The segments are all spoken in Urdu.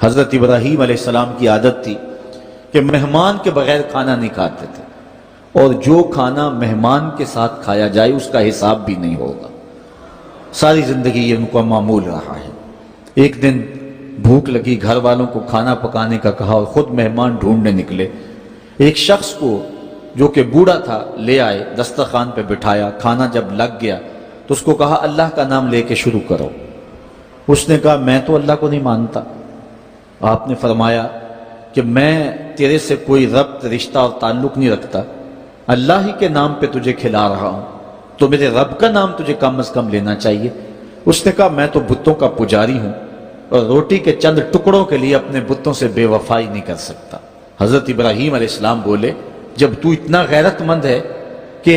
حضرت ابراہیم علیہ السلام کی عادت تھی کہ مہمان کے بغیر کھانا نہیں کھاتے تھے، اور جو کھانا مہمان کے ساتھ کھایا جائے اس کا حساب بھی نہیں ہوگا۔ ساری زندگی یہ ان کا معمول رہا ہے۔ ایک دن بھوک لگی، گھر والوں کو کھانا پکانے کا کہا اور خود مہمان ڈھونڈنے نکلے۔ ایک شخص کو جو کہ بوڑھا تھا لے آئے، دسترخوان پہ بٹھایا، کھانا جب لگ گیا تو اس کو کہا اللہ کا نام لے کے شروع کرو۔ اس نے کہا میں تو اللہ کو نہیں مانتا۔ آپ نے فرمایا کہ میں تیرے سے کوئی ربط، رشتہ اور تعلق نہیں رکھتا، اللہ ہی کے نام پہ تجھے کھلا رہا ہوں، تو میرے رب کا نام تجھے کم از کم لینا چاہیے۔ اس نے کہا میں تو بتوں کا پجاری ہوں اور روٹی کے چند ٹکڑوں کے لیے اپنے بتوں سے بے وفائی نہیں کر سکتا۔ حضرت ابراہیم علیہ السلام بولے جب تو اتنا غیرت مند ہے کہ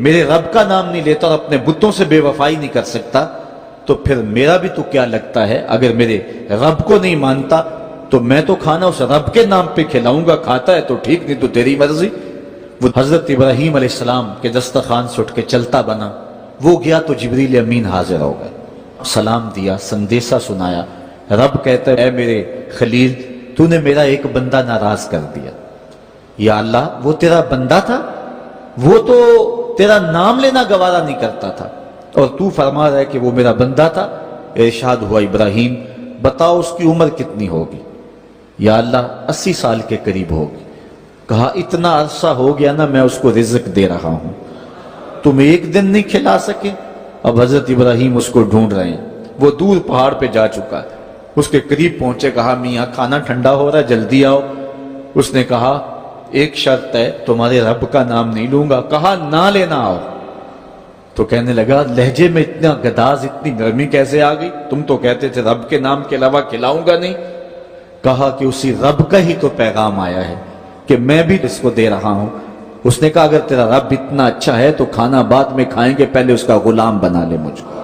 میرے رب کا نام نہیں لیتا اور اپنے بتوں سے بے وفائی نہیں کر سکتا، تو پھر میرا بھی تو کیا لگتا ہے، اگر میرے رب کو نہیں مانتا تو میں تو کھانا اس رب کے نام پہ کھلاؤں گا، کھاتا ہے تو ٹھیک، نہیں تو تیری مرضی۔ وہ حضرت ابراہیم علیہ السلام کے دسترخوان سے اٹھ کے چلتا بنا، وہ گیا تو جبریل امین حاضر ہو گئے، سلام دیا، سندیسہ سنایا۔ رب کہتا ہے اے میرے خلیل، تو نے میرا ایک بندہ ناراض کر دیا۔ یا اللہ، وہ تیرا بندہ تھا، وہ تو تیرا نام لینا گوارا نہیں کرتا تھا، اور تو فرما رہا ہے کہ وہ میرا بندہ تھا۔ ارشاد ہوا ابراہیم بتاؤ اس کی عمر کتنی ہوگی؟ یا اللہ 80 سال کے قریب ہوگی۔ کہا اتنا عرصہ ہو گیا نا میں اس کو رزق دے رہا ہوں، تم ایک دن نہیں کھلا سکے؟ اب حضرت ابراہیم اس کو ڈھونڈ رہے ہیں، وہ دور پہاڑ پہ جا چکا ہے، اس کے قریب پہنچے، کہا میاں کھانا ٹھنڈا ہو رہا ہے جلدی آؤ۔ اس نے کہا ایک شرط ہے، تمہارے رب کا نام نہیں لوں گا۔ کہا نہ لینا آؤ۔ تو کہنے لگا لہجے میں اتنا گداز، اتنی نرمی کیسے آ گئی؟ تم تو کہتے تھے رب کے نام کے علاوہ کھلاؤں گا نہیں۔ کہا کہ اسی رب کا ہی تو پیغام آیا ہے کہ میں بھی اس کو دے رہا ہوں۔ اس نے کہا اگر تیرا رب اتنا اچھا ہے تو کھانا بعد میں کھائیں گے، پہلے اس کا غلام بنا لے مجھ کو۔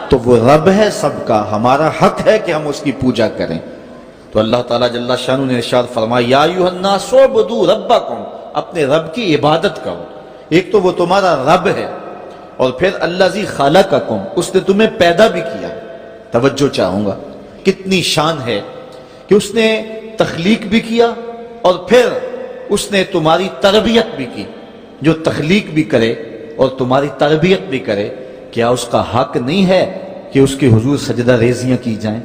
تو وہ رب ہے سب کا، ہمارا حق ہے کہ ہم اس کی پوجا کریں۔ تو اللہ تعالیٰ جل شانہ نے ارشاد فرمایا یا ایھا الناس اعبدوا ربکم، اپنے رب کی عبادت کرو۔ ایک تو وہ تمہارا رب ہے، اور پھر الذی خلقکم، اس نے تمہیں پیدا بھی کیا۔ توجہ چاہوں گا، کتنی شان ہے کہ اس نے تخلیق بھی کیا اور پھر اس نے تمہاری تربیت بھی کی۔ جو تخلیق بھی کرے اور تمہاری تربیت بھی کرے، کیا اس کا حق نہیں ہے کہ اس کے حضور سجدہ ریزیاں کی جائیں؟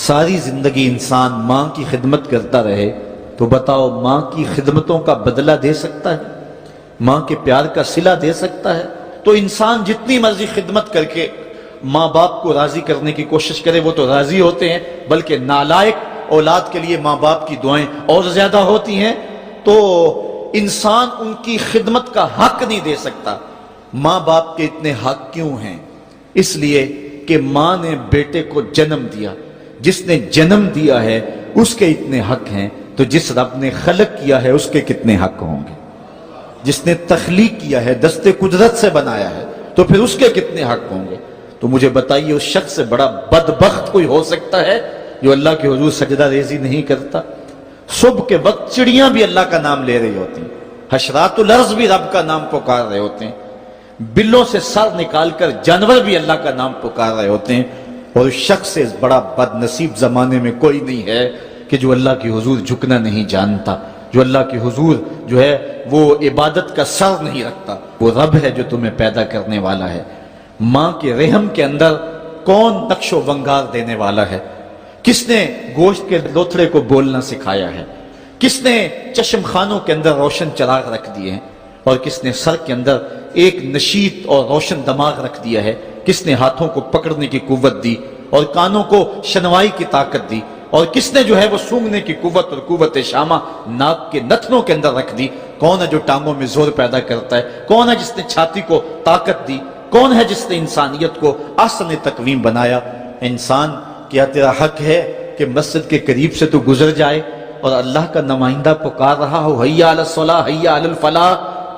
ساری زندگی انسان ماں کی خدمت کرتا رہے تو بتاؤ ماں کی خدمتوں کا بدلہ دے سکتا ہے؟ ماں کے پیار کا صلہ دے سکتا ہے؟ تو انسان جتنی مرضی خدمت کر کے ماں باپ کو راضی کرنے کی کوشش کرے وہ تو راضی ہوتے ہیں، بلکہ نالائق اولاد کے لیے ماں باپ کی دعائیں اور زیادہ ہوتی ہیں۔ تو انسان ان کی خدمت کا حق نہیں دے سکتا۔ ماں باپ کے اتنے حق کیوں ہیں؟ اس لیے کہ ماں نے بیٹے کو جنم دیا، جس نے جنم دیا ہے اس کے اتنے حق ہیں، تو جس رب نے خلق کیا ہے اس کے کتنے حق ہوں گے؟ جس نے تخلیق کیا ہے، دستے قدرت سے بنایا ہے، تو پھر اس کے کتنے حق ہوں گے؟ تو مجھے بتائیے اس شخص سے بڑا بدبخت کوئی ہو سکتا ہے جو اللہ کے حضور سجدہ ریزی نہیں کرتا؟ صبح کے وقت چڑیاں بھی اللہ کا نام لے رہی ہوتی ہیں، حشرات الارض بھی رب کا نام پکار رہے ہوتے ہیں، بلوں سے سر نکال کر جانور بھی اللہ کا نام پکار رہے ہوتے ہیں، اور اس شخص سے بڑا بد نصیب زمانے میں کوئی نہیں ہے کہ جو اللہ کے حضور جھکنا نہیں جانتا، جو اللہ کے حضور جو ہے وہ عبادت کا سر نہیں رکھتا۔ وہ رب ہے جو تمہیں پیدا کرنے والا ہے۔ ماں کے رحم کے اندر کون نقش و ونگار دینے والا ہے؟ کس نے گوشت کے لوتھڑے کو بولنا سکھایا ہے؟ کس نے چشم خانوں کے اندر روشن چراغ رکھ دیے ہیں؟ اور کس نے سر کے اندر ایک نشیط اور روشن دماغ رکھ دیا ہے؟ کس نے ہاتھوں کو پکڑنے کی قوت دی اور کانوں کو شنوائی کی طاقت دی؟ اور کس نے جو ہے وہ سونگھنے کی قوت اور قوت شامہ ناک کے نتنوں کے اندر رکھ دی؟ کون ہے جو ٹانگوں میں زور پیدا کرتا ہے؟ کون ہے جس نے چھاتی کو طاقت دی؟ کون ہے جس نے انسانیت کو احسن تقویم بنایا؟ انسان، کیا تیرا حق ہے کہ مسجد کے قریب سے تو گزر جائے اور اللہ کا نمائندہ پکار رہا ہو حیا علی الصلاۃ حیا علی الفلاح،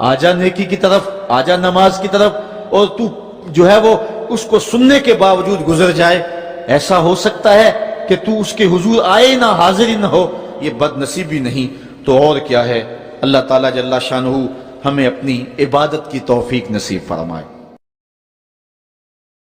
آجا نیکی کی طرف، آجا نماز کی طرف، اور تو جو ہے وہ اس کو سننے کے باوجود گزر جائے؟ ایسا ہو سکتا ہے کہ تو اس کے حضور آئے نہ، حاضر ہی نہ ہو؟ یہ بد نصیبی نہیں تو اور کیا ہے؟ اللہ تعالیٰ جل شانہ ہمیں اپنی عبادت کی توفیق نصیب فرمائے۔